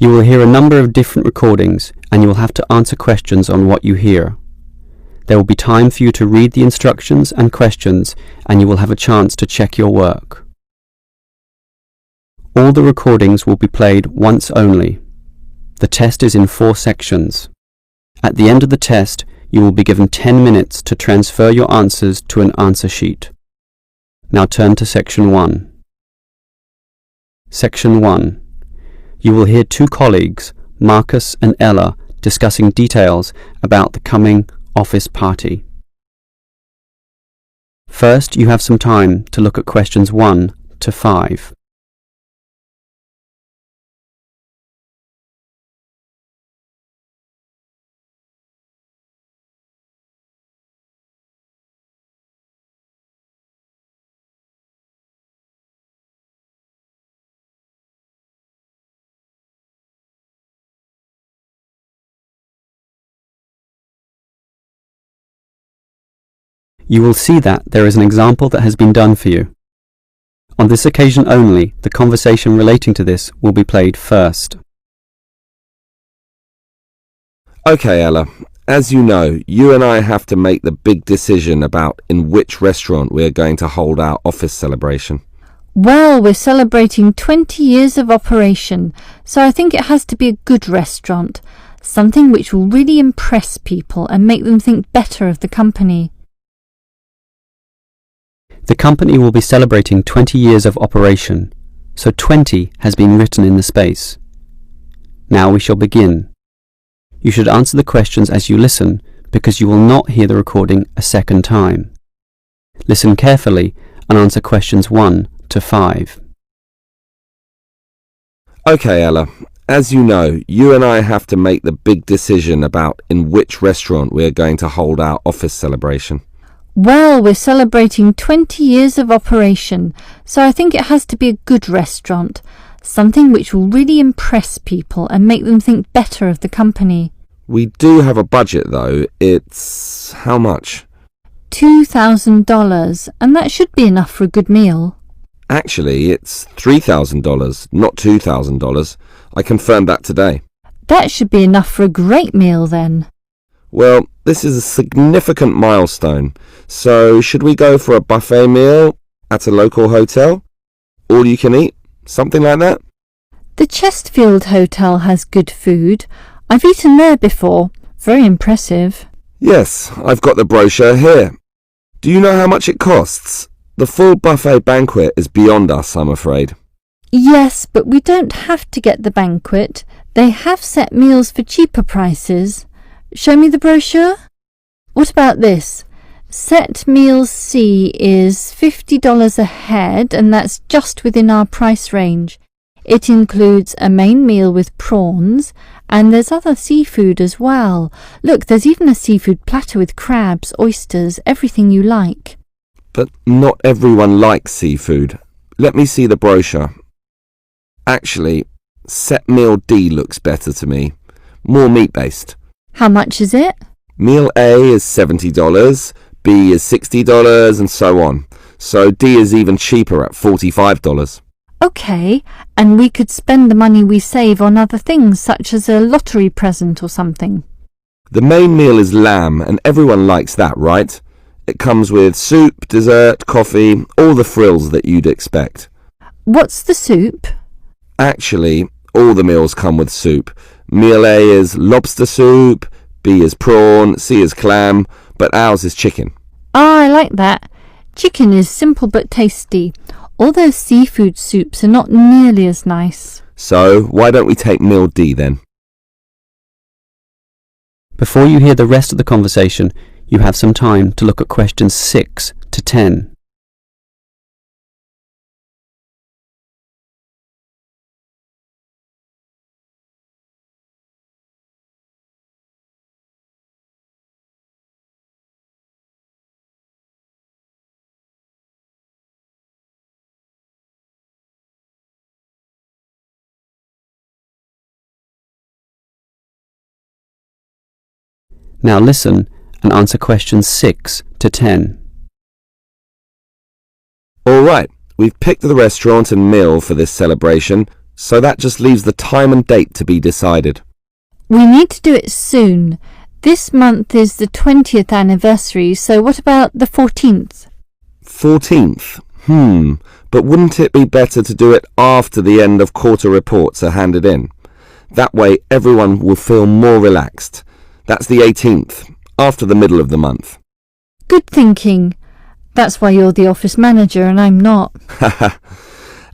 You will hear a number of different recordings and you will have to answer questions on what you hear. There will be time for you to read the instructions and questions and you will have a chance to check your work. All the recordings will be played once only. The test is in 4 sections. At the end of the test, you will be given 10 minutes to transfer your answers to an answer sheet. Now turn to Section 1. Section 1. You will hear 2 colleagues, Marcus and Ella, discussing details about the coming office party. First, you have some time to look at questions 1 to 5. You will see that there is an example that has been done for you. On this occasion only, the conversation relating to this will be played first. Okay, Ella, as you know, you and I have to make the big decision about in which restaurant we are going to hold our office celebration. Well, we're celebrating 20 years of operation, so I think it has to be a good restaurant, something which will really impress people and make them think better of the company. The company will be celebrating 20 years of operation, so 20 has been written in the space. Now we shall begin. You should answer the questions as you listen, because you will not hear the recording a second time. Listen carefully and answer questions 1 to 5. Okay, Ella, as you know, you and I have to make the big decision about in which restaurant we are going to hold our office celebration. Well, we're celebrating 20 years of operation, so I think it has to be a good restaurant, something which will really impress people and make them think better of the company. We do have a budget though. It's how much? $2,000, and that should be enough for a good meal. Actually, it's $3,000, not $2,000. I confirmed that today. That should be enough for a great meal then. Well, this is a significant milestone, so should we go for a buffet meal at a local hotel? All you can eat? Something like that? The Chesterfield Hotel has good food. I've eaten there before. Very impressive. Yes, I've got the brochure here. Do you know how much it costs? The full buffet banquet is beyond us, I'm afraid. Yes, but we don't have to get the banquet. They have set meals for cheaper prices. Show me the brochure. What about this? Set meals C is $50 a head, and that's just within our price range. It includes a main meal with prawns, and there's other seafood as well. Look, there's even a seafood platter with crabs, oysters, everything you like. But not everyone likes seafood. Let me see the brochure. Actually, set meal D looks better to me. More meat-based. How much is it? Meal A is $70, B is $60, and so on. So D is even cheaper at $45. OK, and we could spend the money we save on other things, such as a lottery present or something. The main meal is lamb, and everyone likes that, right? It comes with soup, dessert, coffee, all the frills that you'd expect. What's the soup? Actually, all the meals come with soup. Meal A is lobster soup, B is prawn, C is clam, but ours is chicken. Ah, I like that. Chicken is simple but tasty. All those seafood soups are not nearly as nice. So, why don't we take meal D then? Before you hear the rest of the conversation, you have some time to look at questions 6 to 10. Now listen and answer questions 6 to 10. All right, we've picked the restaurant and meal for this celebration. So that just leaves the time and date to be decided. We need to do it soon. This month is the 20th anniversary, so what about the 14th? 14th? But wouldn't it be better to do it after the end of quarter reports are handed in? That way everyone will feel more relaxed. That's the 18th, after the middle of the month. Good thinking. That's why you're the office manager and I'm not.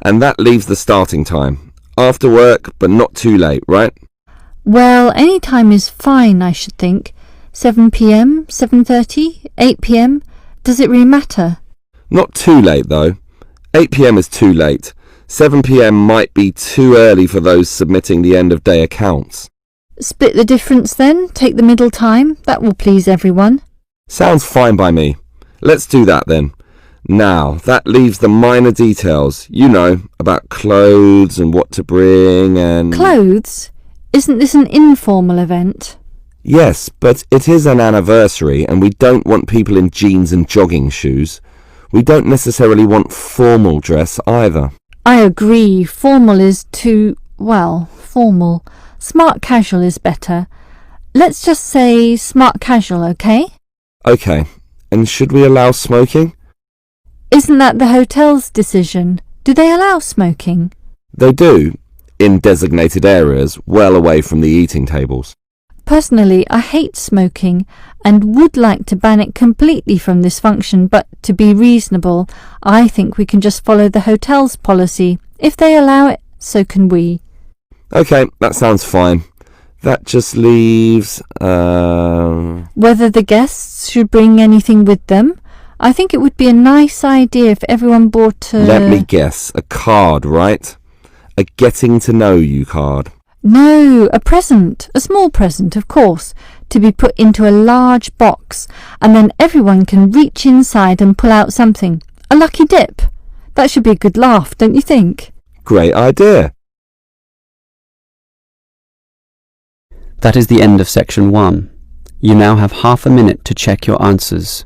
And that leaves the starting time. After work, but not too late, right? Well, any time is fine, I should think. 7 p.m, 7:30, 8 p.m. Does it really matter? Not too late, though. 8 p.m. is too late. 7 p.m. might be too early for those submitting the end-of-day accounts. Split the difference then. Take the middle time. That will please everyone. Sounds fine by me. Let's do that then. Now, that leaves the minor details, you know, about clothes and what to bring and... Clothes? Isn't this an informal event? Yes, but it is an anniversary and we don't want people in jeans and jogging shoes. We don't necessarily want formal dress either. I agree. Formal is too, well, formal. Smart casual is better. Let's just say smart casual, okay? Okay. And should we allow smoking? Isn't that the hotel's decision? Do they allow smoking? They do, in designated areas, well away from the eating tables. Personally, I hate smoking and would like to ban it completely from this function, but to be reasonable, I think we can just follow the hotel's policy. If they allow it, so can we. Okay, that sounds fine. That just leaves... Whether the guests should bring anything with them? I think it would be a nice idea if everyone brought a... Let me guess, a card, right? A getting to know you card. No, a present, a small present, of course, to be put into a large box, and then everyone can reach inside and pull out something. A lucky dip. That should be a good laugh, don't you think? Great idea. That is the end of section 1. You now have half a minute to check your answers.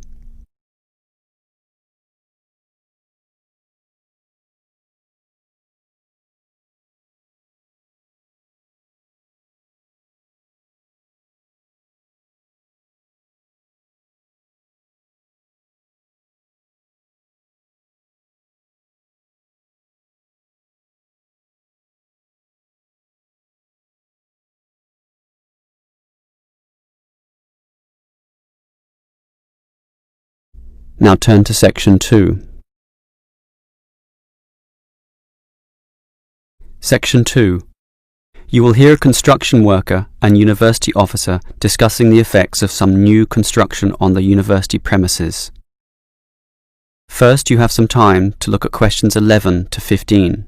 Now turn to section 2. Section 2. You will hear a construction worker and university officer discussing the effects of some new construction on the university premises. First, you have some time to look at questions 11 to 15.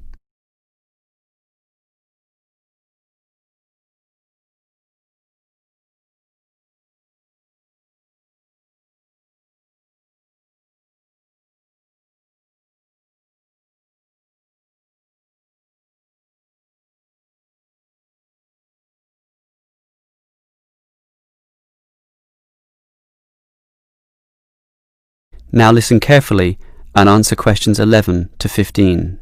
Now listen carefully and answer questions 11 to 15.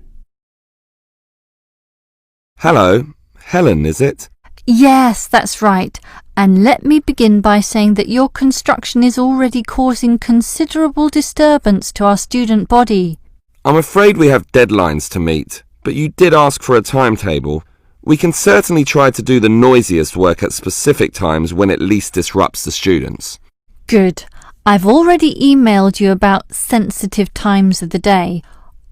Hello, Helen, is it? Yes, that's right. And let me begin by saying that your construction is already causing considerable disturbance to our student body. I'm afraid we have deadlines to meet, but you did ask for a timetable. We can certainly try to do the noisiest work at specific times when it least disrupts the students. Good. I've already emailed you about sensitive times of the day.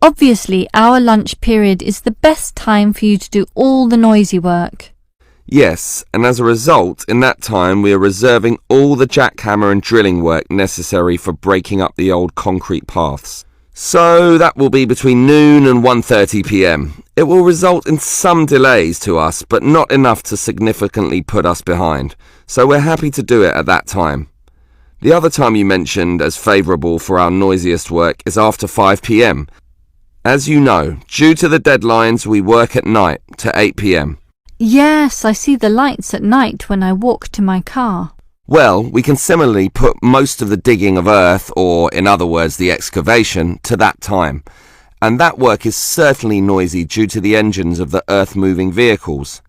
Obviously, our lunch period is the best time for you to do all the noisy work. Yes, and as a result, in that time we are reserving all the jackhammer and drilling work necessary for breaking up the old concrete paths. So that will be between noon and 1:30 p.m. It will result in some delays to us, but not enough to significantly put us behind. So we're happy to do it at that time. The other time you mentioned as favourable for our noisiest work is after 5 p.m. As you know, due to the deadlines, we work at night to 8 p.m. Yes, I see the lights at night when I walk to my car. Well, we can similarly put most of the digging of earth, or in other words the excavation, to that time. and that work is certainly noisy due to the engines of the earth-moving vehicles.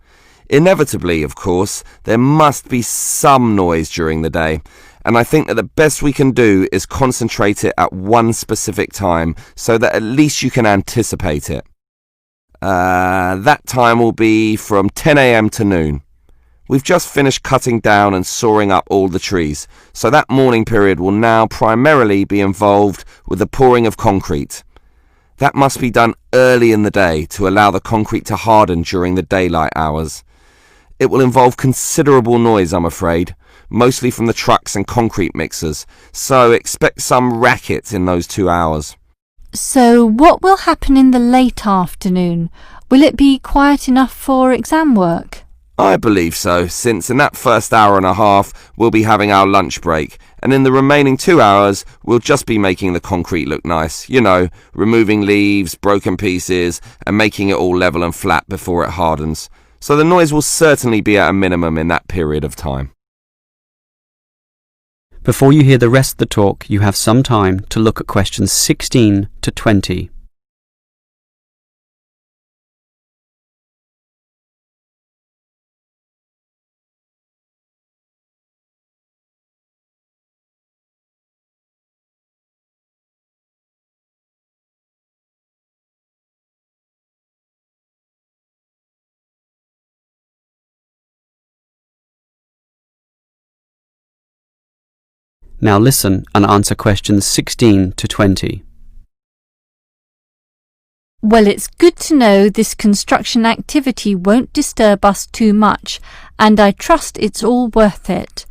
Inevitably, of course, there must be some noise during the day, and I think that the best we can do is concentrate it at one specific time so that at least you can anticipate it. That time will be from 10 a.m. to noon. We've just finished cutting down and sawing up all the trees, so that morning period will now primarily be involved with the pouring of concrete. That must be done early in the day to allow the concrete to harden during the daylight hours. It will involve considerable noise, I'm afraid, mostly from the trucks and concrete mixers, so expect some racket in those 2 hours. So what will happen in the late afternoon? Will it be quiet enough for exam work? I believe so, since in that first hour and a half we'll be having our lunch break, and in the remaining 2 hours we'll just be making the concrete look nice, removing leaves, broken pieces, and making it all level and flat before it hardens. So the noise will certainly be at a minimum in that period of time. Before you hear the rest of the talk, you have some time to look at questions 16 to 20. Now listen and answer questions 16 to 20. Well, it's good to know this construction activity won't disturb us too much, and I trust it's all worth it.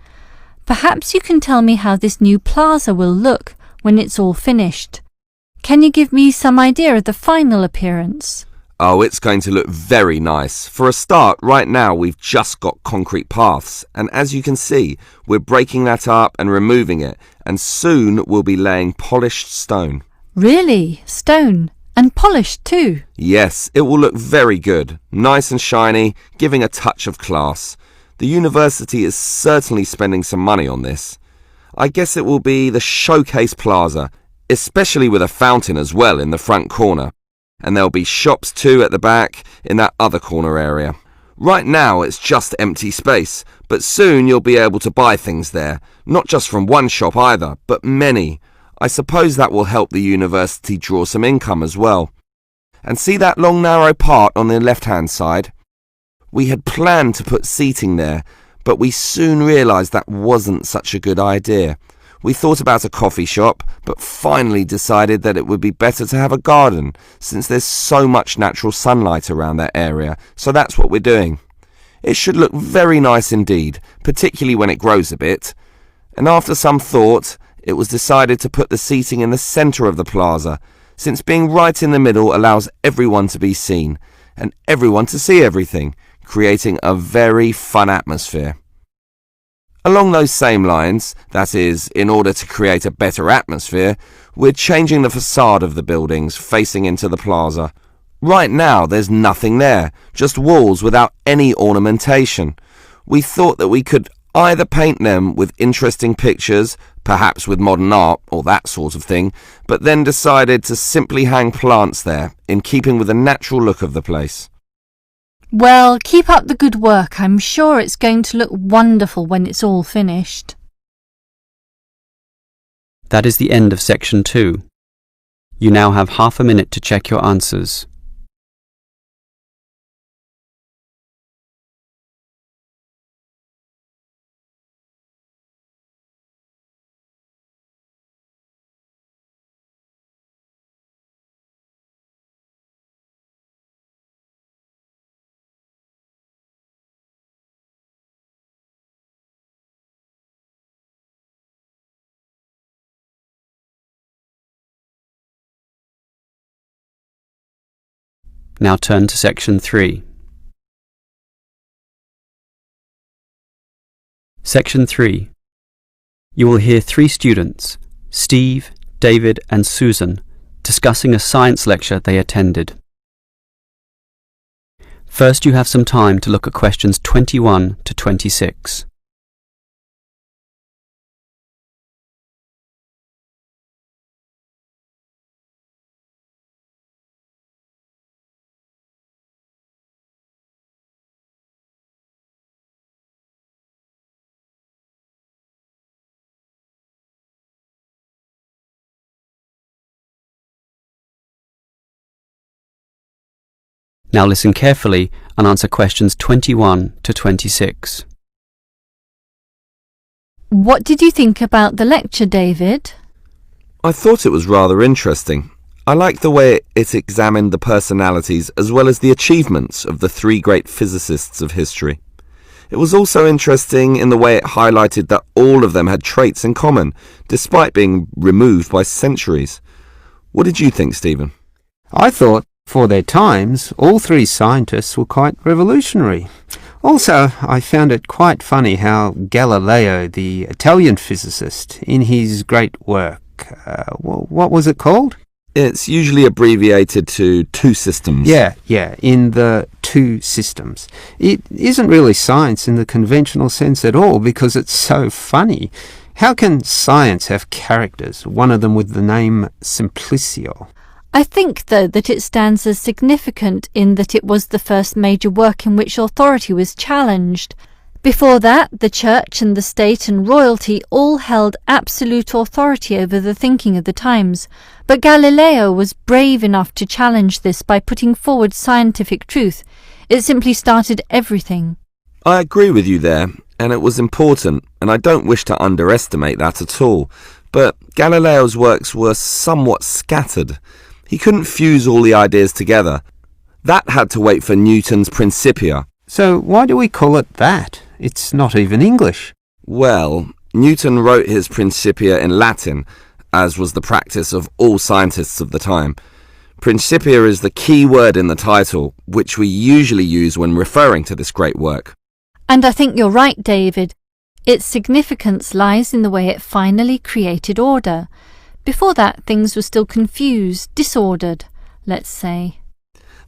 Perhaps you can tell me how this new plaza will look when it's all finished. Can you give me some idea of the final appearance? Oh, it's going to look very nice. For a start, right now we've just got concrete paths, and as you can see, we're breaking that up and removing it, and soon we'll be laying polished stone. Really? Stone? And polished too? Yes, it will look very good, nice and shiny, giving a touch of class. The university is certainly spending some money on this. I guess it will be the showcase plaza, especially with a fountain as well in the front corner. And there'll be shops too at the back in that other corner area. Right now it's just empty space, but soon you'll be able to buy things there, not just from one shop either, but many. I suppose that will help the university draw some income as well. And see that long narrow part on the left-hand side? We had planned to put seating there, but we soon realised that wasn't such a good idea. We thought about a coffee shop, but finally decided that it would be better to have a garden, since there's so much natural sunlight around that area, so that's what we're doing. It should look very nice indeed, particularly when it grows a bit. And after some thought, it was decided to put the seating in the centre of the plaza, since being right in the middle allows everyone to be seen, and everyone to see everything, creating a very fun atmosphere. Along those same lines, that is, in order to create a better atmosphere, we're changing the facade of the buildings facing into the plaza. Right now there's nothing there, just walls without any ornamentation. We thought that we could either paint them with interesting pictures, perhaps with modern art or that sort of thing, but then decided to simply hang plants there, in keeping with the natural look of the place. Well, keep up the good work. I'm sure it's going to look wonderful when it's all finished. That is the end of section 2. You now have half a minute to check your answers. Now turn to section 3. Section 3. You will hear 3 students, Steve, David and Susan, discussing a science lecture they attended. First, you have some time to look at questions 21 to 26. Now listen carefully and answer questions 21 to 26. What did you think about the lecture, David? I thought it was rather interesting. I liked the way it examined the personalities as well as the achievements of the three great physicists of history. It was also interesting in the way it highlighted that all of them had traits in common, despite being removed by centuries. What did you think, Stephen? I thought, for their times, all three scientists were quite revolutionary. Also, I found it quite funny how Galileo, the Italian physicist, in his great work, what was it called? It's usually abbreviated to two systems. Yeah, in the two systems. It isn't really science in the conventional sense at all because it's so funny. How can science have characters, one of them with the name Simplicio? I think, though, that it stands as significant in that it was the first major work in which authority was challenged. Before that, the church and the state and royalty all held absolute authority over the thinking of the times, but Galileo was brave enough to challenge this by putting forward scientific truth. It simply started everything. I agree with you there, and it was important, and I don't wish to underestimate that at all, but Galileo's works were somewhat scattered. He couldn't fuse all the ideas together. That had to wait for Newton's Principia. So why do we call it that? It's not even English. Well, Newton wrote his Principia in Latin, as was the practice of all scientists of the time. Principia is the key word in the title, which we usually use when referring to this great work. And I think you're right, David. Its significance lies in the way it finally created order. Before that, things were still confused, disordered, let's say.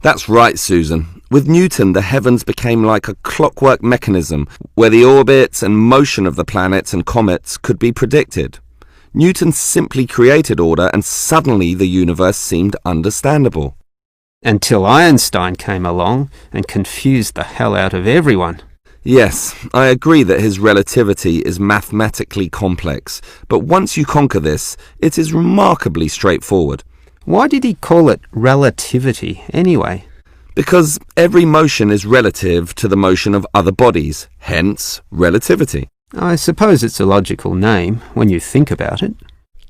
That's right, Susan. With Newton, the heavens became like a clockwork mechanism where the orbits and motion of the planets and comets could be predicted. Newton simply created order and suddenly the universe seemed understandable. Until Einstein came along and confused the hell out of everyone. Yes, I agree that his relativity is mathematically complex, but once you conquer this, it is remarkably straightforward. Why did he call it relativity anyway? Because every motion is relative to the motion of other bodies, hence relativity. I suppose it's a logical name when you think about it.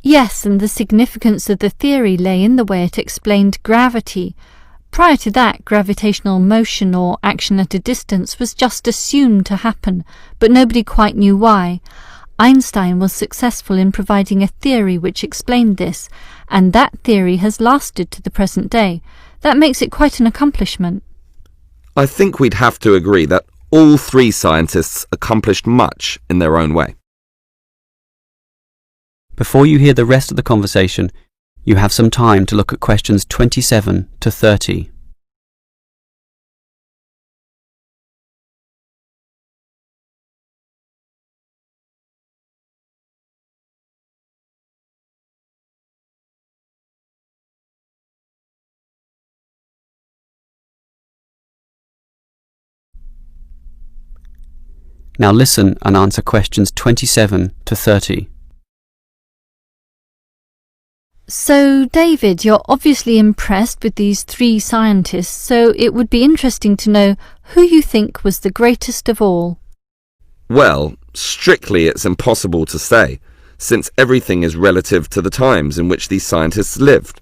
Yes, and the significance of the theory lay in the way it explained gravity. Prior to that, gravitational motion or action at a distance was just assumed to happen, but nobody quite knew why. Einstein was successful in providing a theory which explained this, and that theory has lasted to the present day. That makes it quite an accomplishment. I think we'd have to agree that all three scientists accomplished much in their own way. Before you hear the rest of the conversation, you have some time to look at questions 27 to 30. Now listen and answer questions 27 to 30. So, David, you're obviously impressed with these three scientists, so it would be interesting to know who you think was the greatest of all. Well, strictly it's impossible to say, since everything is relative to the times in which these scientists lived.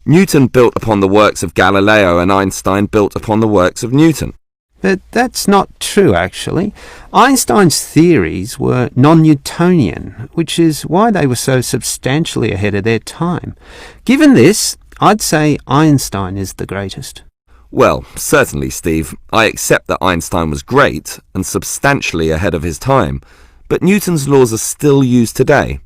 Newton built upon the works of Galileo and Einstein built upon the works of Newton. But that's not true, actually. Einstein's theories were non-Newtonian, which is why they were so substantially ahead of their time. Given this, I'd say Einstein is the greatest. Well, certainly, Steve. I accept that Einstein was great and substantially ahead of his time, but Newton's laws are still used today.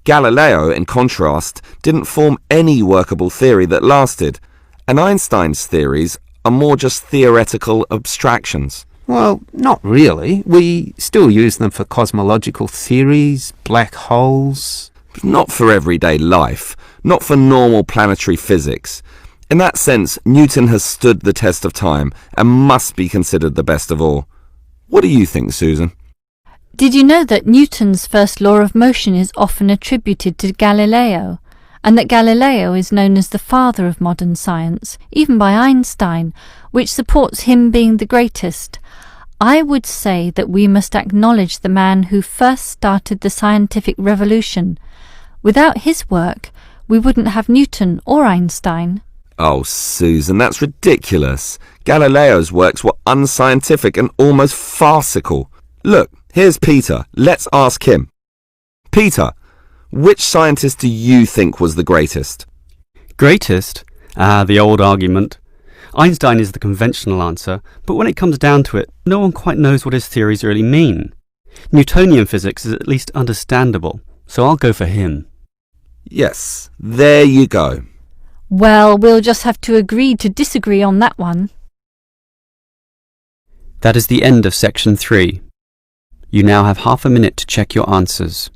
Galileo, in contrast, didn't form any workable theory that lasted, and Einstein's theories are more just theoretical abstractions. Well, not really. We still use them for cosmological theories, black holes. Not for everyday life, not for normal planetary physics. In that sense, Newton has stood the test of time and must be considered the best of all. What do you think, Susan? Did you know that Newton's first law of motion is often attributed to Galileo? and that Galileo is known as the father of modern science, even by Einstein, which supports him being the greatest. I would say that we must acknowledge the man who first started the scientific revolution. Without his work, we wouldn't have Newton or Einstein. Oh, Susan, that's ridiculous. Galileo's works were unscientific and almost farcical. Look, here's Peter. Let's ask him. Peter, which scientist do you think was the greatest? Greatest? The old argument. Einstein is the conventional answer, but when it comes down to it, no one quite knows what his theories really mean. Newtonian physics is at least understandable, so I'll go for him. Yes, there you go. Well, we'll just have to agree to disagree on that one. That is the end of section 3. You now have half a minute to check your answers.